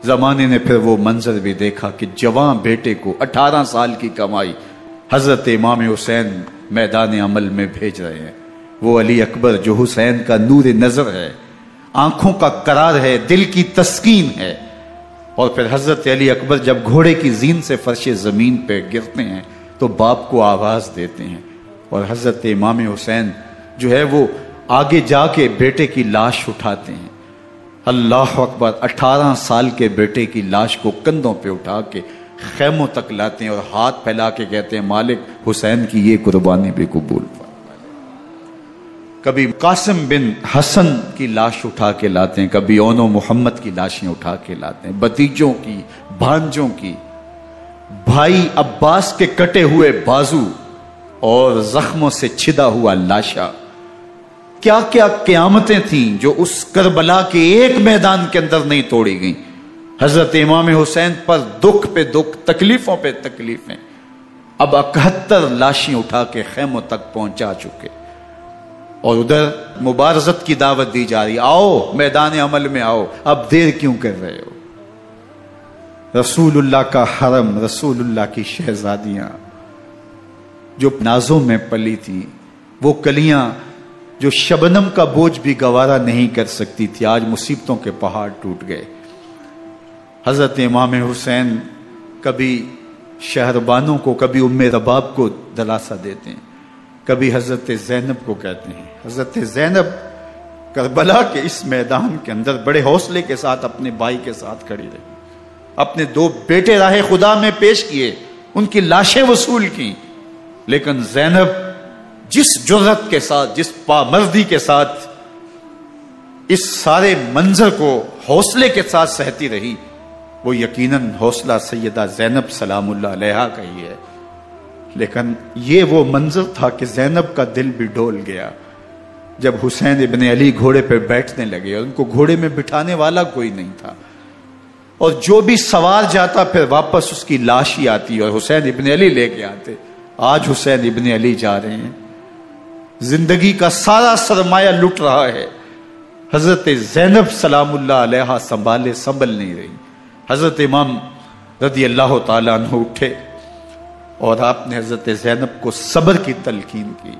زمانے نے پھر وہ منظر بھی دیکھا کہ جوان بیٹے کو 18 سال کی کمائی حضرت امام حسین میدان عمل میں بھیج رہے ہیں. وہ علی اکبر جو حسین کا نور نظر ہے، آنکھوں کا قرار ہے، دل کی تسکین ہے. اور پھر حضرت علی اکبر جب گھوڑے کی زین سے فرش زمین پہ گرتے ہیں تو باپ کو آواز دیتے ہیں، اور حضرت امام حسین جو ہے وہ آگے جا کے بیٹے کی لاش اٹھاتے ہیں. اللہ اکبر، 18 سال کے بیٹے کی لاش کو کندھوں پہ اٹھا کے خیموں تک لاتے ہیں اور ہاتھ پھیلا کے کہتے ہیں مالک حسین کی یہ قربانی بھی قبول فرما. کبھی قاسم بن حسن کی لاش اٹھا کے لاتے ہیں، کبھی اون و محمد کی لاشیں اٹھا کے لاتے ہیں، بھتیجوں کی، بھانجوں کی، بھائی عباس کے کٹے ہوئے بازو اور زخموں سے چھدا ہوا لاشا. کیا کیا قیامتیں تھیں جو اس کربلا کے ایک میدان کے اندر نہیں توڑی گئیں. حضرت امام حسین پر دکھ پہ دکھ، تکلیفوں پہ تکلیفیں. اب 71 لاشیں اٹھا کے خیموں تک پہنچا چکے، اور ادھر مبارزت کی دعوت دی جا رہی، آؤ میدان عمل میں آؤ، اب دیر کیوں کر رہے ہو. رسول اللہ کا حرم، رسول اللہ کی شہزادیاں جو نازوں میں پلی تھی، وہ کلیاں جو شبنم کا بوجھ بھی گوارا نہیں کر سکتی تھی، آج مصیبتوں کے پہاڑ ٹوٹ گئے. حضرت امام حسین کبھی شہربانوں کو، کبھی ام رباب کو دلاسا دیتے ہیں، کبھی حضرت زینب کو کہتے ہیں. حضرت زینب کربلا کے اس میدان کے اندر بڑے حوصلے کے ساتھ اپنے بھائی کے ساتھ کھڑی رہی، اپنے 2 بیٹے راہ خدا میں پیش کیے، ان کی لاشیں وصول کی. لیکن زینب جس جرأت کے ساتھ، جس پامردی کے ساتھ اس سارے منظر کو حوصلے کے ساتھ سہتی رہی، وہ یقیناً حوصلہ سیدہ زینب سلام اللہ علیہا کا ہی ہے. لیکن یہ وہ منظر تھا کہ زینب کا دل بھی ڈول گیا جب حسین ابن علی گھوڑے پہ بیٹھنے لگے اور ان کو گھوڑے میں بٹھانے والا کوئی نہیں تھا، اور جو بھی سوار جاتا پھر واپس اس کی لاش ہی آتی اور حسین ابن علی لے کے آتے. آج حسین ابن علی جا رہے ہیں، زندگی کا سارا سرمایہ لٹ رہا ہے. حضرت زینب سلام اللہ علیہا سنبھل نہیں رہی. حضرت امام رضی اللہ تعالیٰ عنہ اٹھے اور آپ نے حضرت زینب کو صبر کی تلقین کی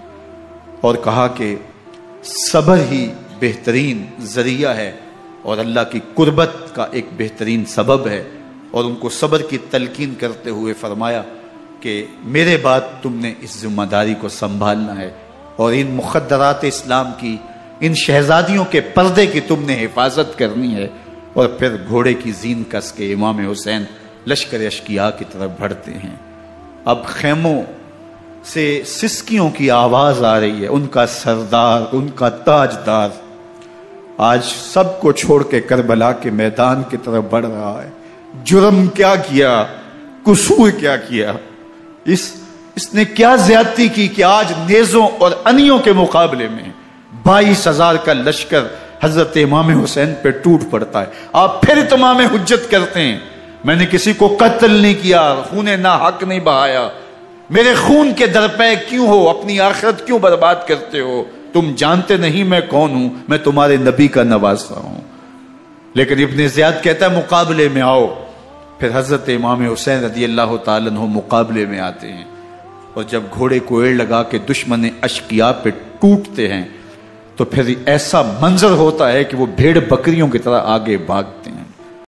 اور کہا کہ صبر ہی بہترین ذریعہ ہے اور اللہ کی قربت کا ایک بہترین سبب ہے. اور ان کو صبر کی تلقین کرتے ہوئے فرمایا کہ میرے بعد تم نے اس ذمہ داری کو سنبھالنا ہے اور ان مخدرات اسلام کی، ان شہزادیوں کے پردے کی تم نے حفاظت کرنی ہے. اور پھر گھوڑے کی زین کس کے امام حسین لشکر اشقیاء کی طرف بڑھتے ہیں. اب خیموں سے سسکیوں کی آواز آ رہی ہے، ان کا سردار، ان کا تاجدار آج سب کو چھوڑ کے کربلا کے میدان کی طرف بڑھ رہا ہے. جرم کیا کیا، قصور کیا کیا، اس نے کیا زیادتی کی کہ آج نیزوں اور انیوں کے مقابلے میں 22,000 کا لشکر حضرت امام حسین پہ ٹوٹ پڑتا ہے. آپ پھر اتمام حجت کرتے ہیں، میں نے کسی کو قتل نہیں کیا، خون ناحق نہیں بہایا، میرے خون کے درپے کیوں ہو، اپنی آخرت کیوں برباد کرتے ہو، تم جانتے نہیں میں کون ہوں، میں تمہارے نبی کا نواسا ہوں. لیکن ابن زیاد کہتا ہے مقابلے میں آؤ. پھر حضرت امام حسین رضی اللہ تعالیٰ عنہ مقابلے میں آتے ہیں، اور جب گھوڑے کو ایڑ لگا کے دشمن اشقیاء پہ ٹوٹتے ہیں تو پھر ایسا منظر ہوتا ہے کہ وہ بھیڑ بکریوں کی طرح آگے بھاگتے ہیں.